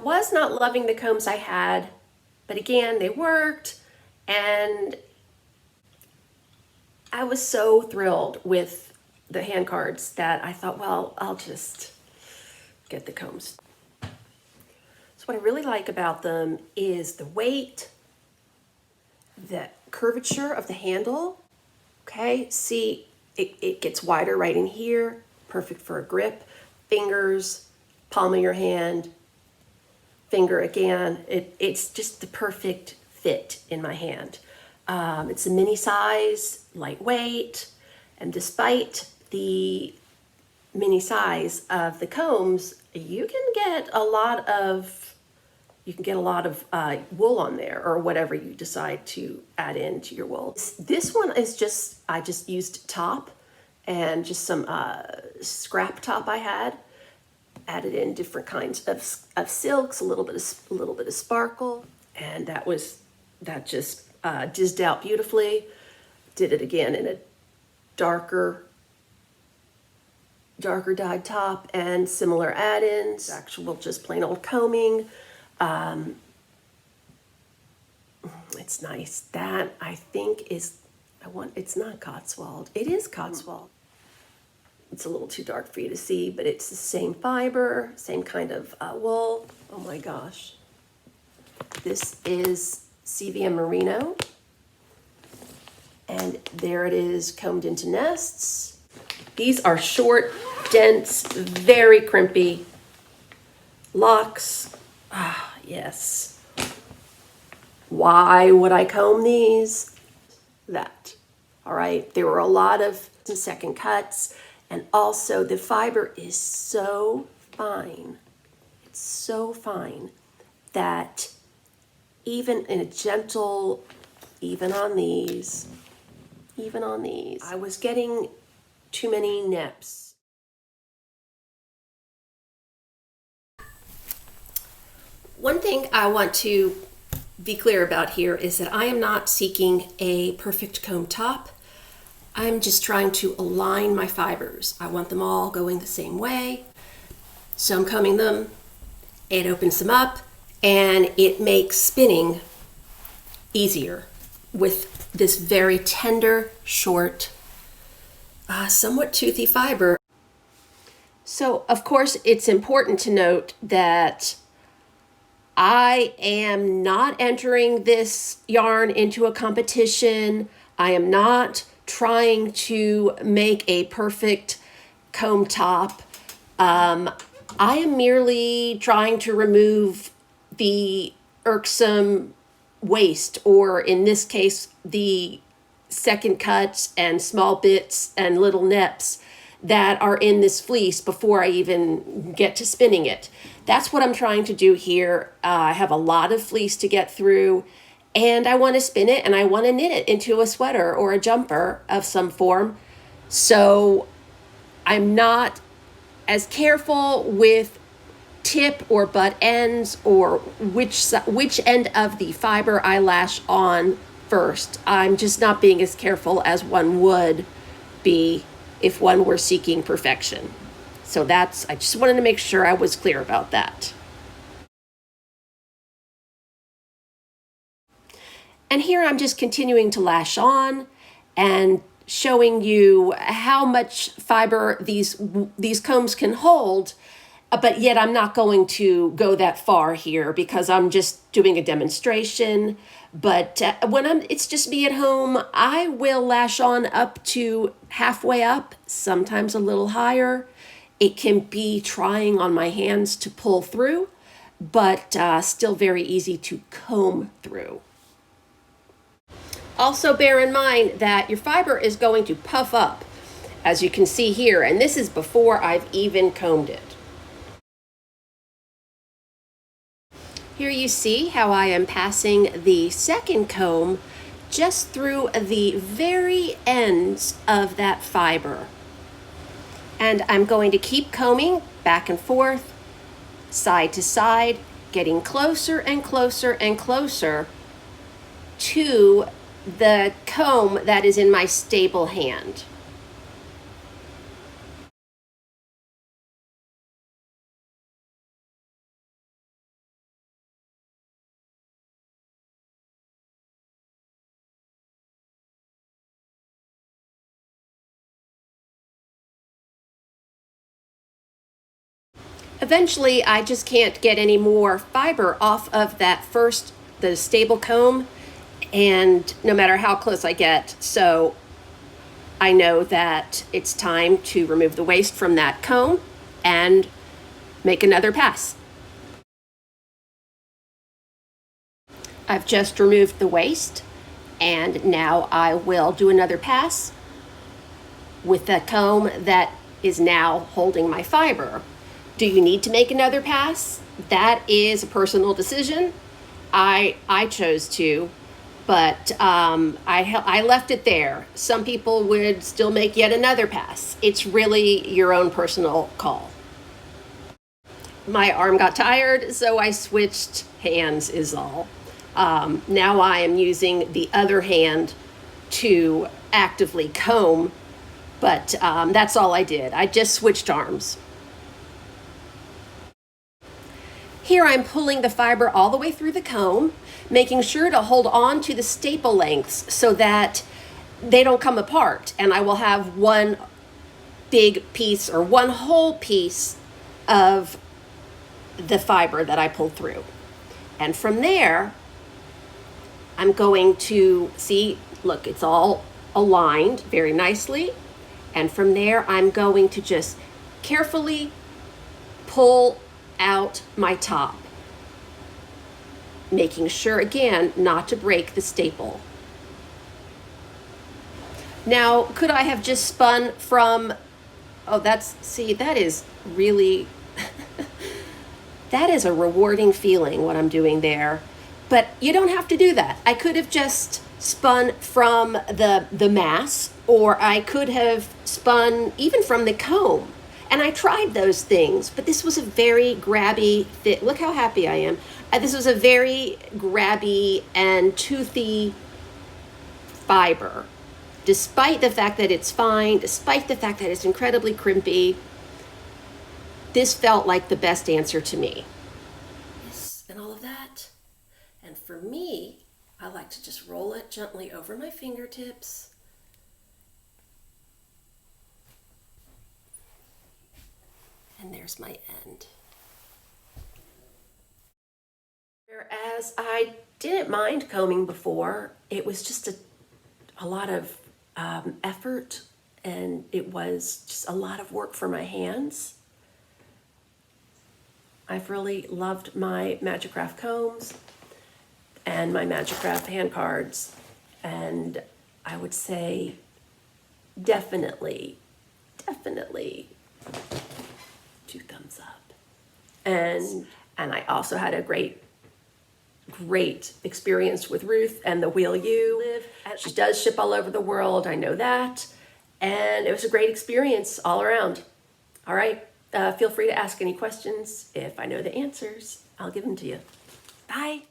was not loving the combs I had, but again, they worked, and I was so thrilled with the hand cards that I thought, well, I'll just get the combs. So what I really like about them is the weight, the curvature of the handle. Okay, see, it gets wider right in here, perfect for a grip. Fingers, palm of your hand, finger again. It's just the perfect fit in my hand. It's a mini size, lightweight, and despite the mini size of the combs, you can get a lot of wool on there, or whatever you decide to add into your wool. This one is I just used top and just some scrap top I had. Added in different kinds of silks, a little bit of sparkle, and that just jizzed out beautifully. Did it again in a darker dyed top and similar add-ins. Actual just plain old combing. It's nice. That I think is it's not Cotswold. It is Cotswold. It's a little too dark for you to see, but it's the same fiber, same kind of wool. Oh my gosh. This is CVM Merino. And there it is, combed into nests. These are short, dense, very crimpy locks. Ah, yes. Why would I comb these? That. All right, there were a lot of second cuts. And also the fiber is so fine. It's so fine that even in a gentle, even on these, I was getting too many nips. One thing I want to be clear about here is that I am not seeking a perfect comb top. I'm just trying to align my fibers. I want them all going the same way. So I'm combing them, it opens them up, and it makes spinning easier with this very tender, short, somewhat toothy fiber. So of course it's important to note that I am not entering this yarn into a competition. I am not trying to make a perfect comb top. I am merely trying to remove the irksome waste, or in this case, the second cuts and small bits and little nips that are in this fleece before I even get to spinning it. That's what I'm trying to do here. I have a lot of fleece to get through, and I want to spin it and I want to knit it into a sweater or a jumper of some form. So I'm not as careful with tip or butt ends or which end of the fiber I lash on first. I'm just not being as careful as one would be if one were seeking perfection. So I just wanted to make sure I was clear about that. And here I'm just continuing to lash on and showing you how much fiber these combs can hold, but yet I'm not going to go that far here because I'm just doing a demonstration. But when it's just me at home, I will lash on up to halfway up, sometimes a little higher. It can be trying on my hands to pull through, but still very easy to comb through. Also bear in mind that your fiber is going to puff up, as you can see here, and this is before I've even combed it. Here you see how I am passing the second comb just through the very ends of that fiber. And I'm going to keep combing back and forth, side to side, getting closer and closer and closer to the comb that is in my stable hand. Eventually, I just can't get any more fiber off of the stable comb, and no matter how close I get. So I know that it's time to remove the waste from that comb and make another pass. I've just removed the waste, and now I will do another pass with the comb that is now holding my fiber. Do you need to make another pass? That is a personal decision. I chose to, but I left it there. Some people would still make yet another pass. It's really your own personal call. My arm got tired, so I switched hands is all. Now I am using the other hand to actively comb, but that's all I did. I just switched arms. Here I'm pulling the fiber all the way through the comb, making sure to hold on to the staple lengths so that they don't come apart, and I will have one big piece or one whole piece of the fiber that I pulled through. And from there, I'm going to see, look, it's all aligned very nicely. And from there, I'm going to just carefully pull out my top, making sure again not to break the staple. Now, could I have just spun from, oh, that is really, that is a rewarding feeling what I'm doing there. But you don't have to do that. I could have just spun from the mass, or I could have spun even from the comb. And I tried those things, but this was a very grabby fit. Look how happy I am. This was a very grabby and toothy fiber. Despite the fact that it's fine, despite the fact that it's incredibly crimpy, this felt like the best answer to me. Yes, and all of that. And for me, I like to just roll it gently over my fingertips. And there's my end. Whereas I didn't mind combing before, it was just a lot of effort, and it was just a lot of work for my hands. I've really loved my Majacraft combs and my Majacraft hand cards, and I would say definitely 2 thumbs up. And I also had a great experience with Ruth and the Wheel U. She does ship all over the world, I know that. And it was a great experience all around. All right, feel free to ask any questions. If I know the answers, I'll give them to you. Bye.